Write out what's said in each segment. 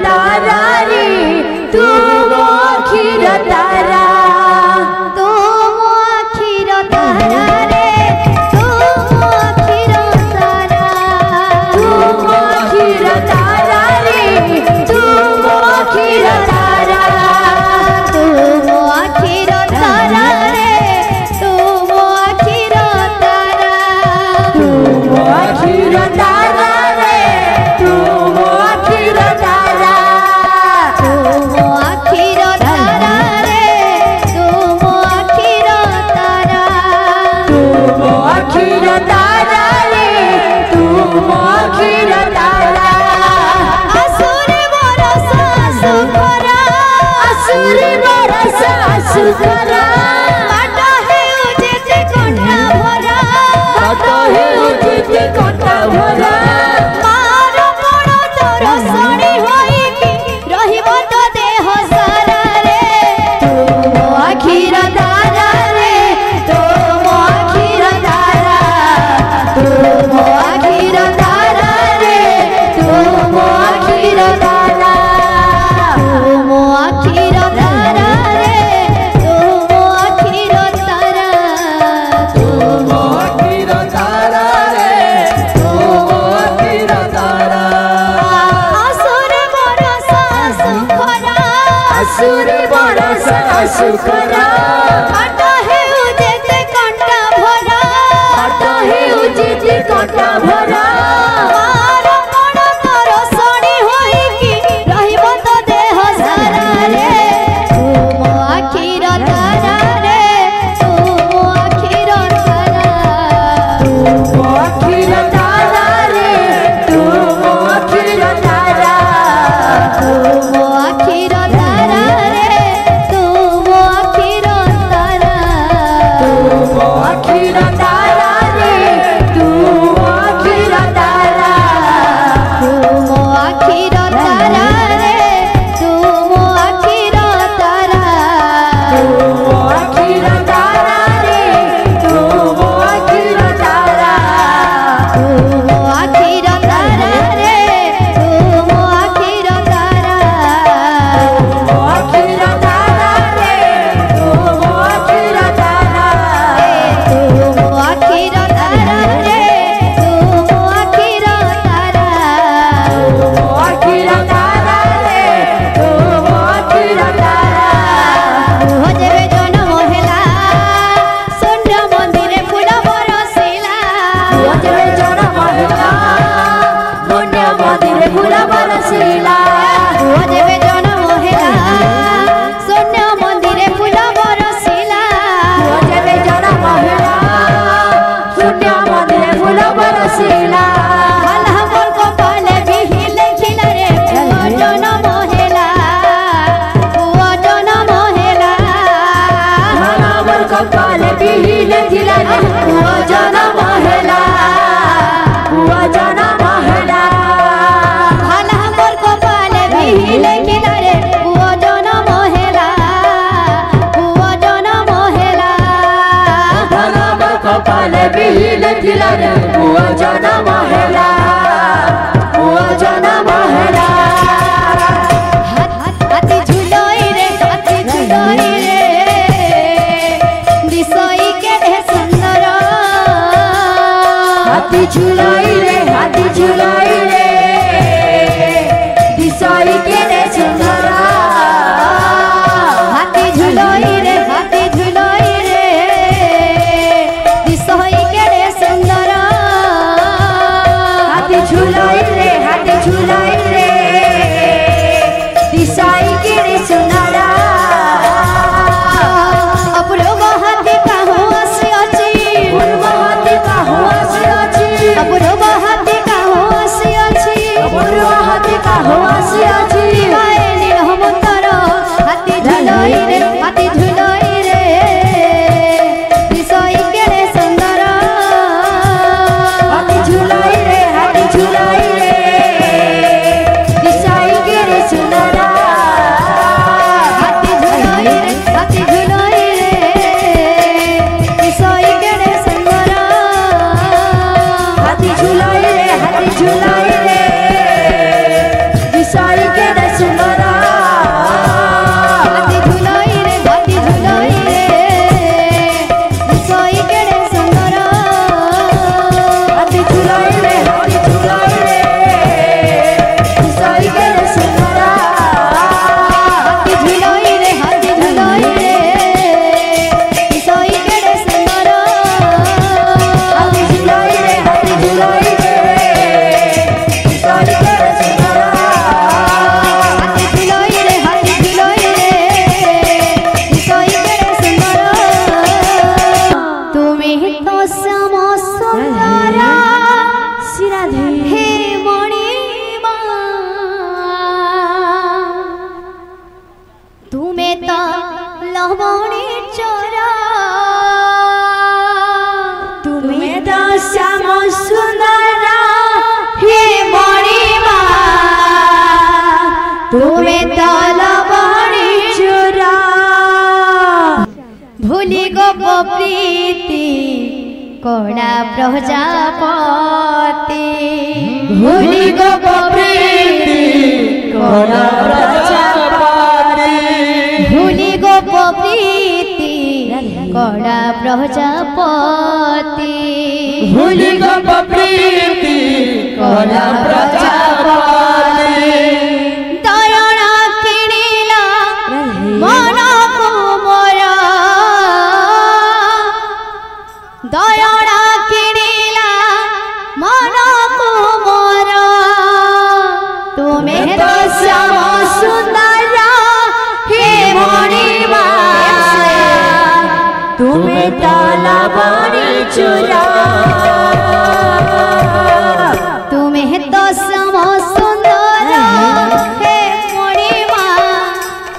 तारा रे तू मो अखिर तारा तू मो अखिर तारा रे तू मो अखिर तारा तू मो अखिर तारा रे तू मो अखिर तारा तू मो अखिर तारा रे तू मो अखिर तारा तू मो अखिर तारा रे तू मो अखिर तारा तू मो अखिर तारा रे तू मो अखिर तारा तू मो अखिर तारा रे तू मो अखिर तारा असुरे बरस आसु खरा असुरे बरस आसु खरा बाट हेउ जेते कंठा भरा बाट हेउ जेते कंठा भरा मार कोण तोर सणी होई कि रहिब तो देह सारा रे तू मो अखिर तारा रे तू मो अखिर तारा तू मो अखिर तारा रे तू मो अखिर तारा तू मो अखिर तारा रे तू मो अखिर तारा तू मो अखिर तारा रे तू मो अखिर तारा असुरे बरस आसु खरा असुरे बरस आसु खरा बाट हेउ जेते कंठा भरा बाट हेउ जेते कंठा भरा मार कोण तोर सणी होई कि रहिब तो देह सारा रे तू मो अखिर तारा रे तू मो अखिर तारा तू मो अखिर तारा रे तू मो अखिर तारा तू मो अखिर तारा रे तू मो अखिर तारा तू मो अखिर तारा रे तू मो अखिर तारा तू मो अखिर तारा रे तू मो अखिर तारा तू मो अखिर तारा रे तू मो अखिर तारा तू मो अखिर तारा रे तू मो अखिर तारा मो अखिर तारा रे तू मो अखिर तारा तू मो अखिर तारा रे तू मो अखिर तारा मो अखिर तारा रे तू मो अखिर तारा हो जेबे जन्म होला शून्य मंदिरे फूल बरसिला हो जेबे जन्म होला शून्य मंदिरे फूल बरसिला हो जेबे जन्म होला शून्य मंदिरे फूल बरसिला हो जेबे जन्म होला शून्य मंदिरे फूल बरसिला भला मोर कपाले बिहिले खिला रे पुआ जन्म होला पुआ जन्म होला भला मोर कपाले बिहिले खिला रे पुआ जन्म होला पुआ जन्म होला भला मोर कपाले बिहिले खिला रे पुआ जन्म होला पुआ जन्म होला भला मोर कपाले बिहिले खिला रे पुआ जन्म होला पुआ जन्म होला हाथी झुलोई रे दिसोई के सुंदर हाथी झुलाई रे दिसाई के रे सुंदर हाथी झुलोई रे दिसोई के सुंदर हाथी झुलाई रे दिसाई के रे सुंदर अपूर्व हाथी का हुआ से अच्छी पूर्व हाथी का हुआ से अच्छी अपूर्व भूली गो प्रीति कोड़ा प्रजापति भूली गो प्रीति कोड़ा प्रजापति भूली गो प्रीति कोड़ा प्रजापति भूली गो प्रीति कोड़ा प्रजापति दयना किणिला मन को मोरा दयना किणिला मन को मोरा तुम्हें तो श्याम सुंदर हे मणिमा तुम्हें ताला बड़ी चुरा तुम्हें तो श्याम सुंदर हे मणिमा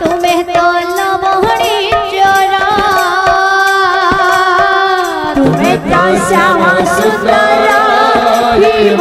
तुम्हें तो लवणी चोरा तुम्हें तो श्याम सुंदर ही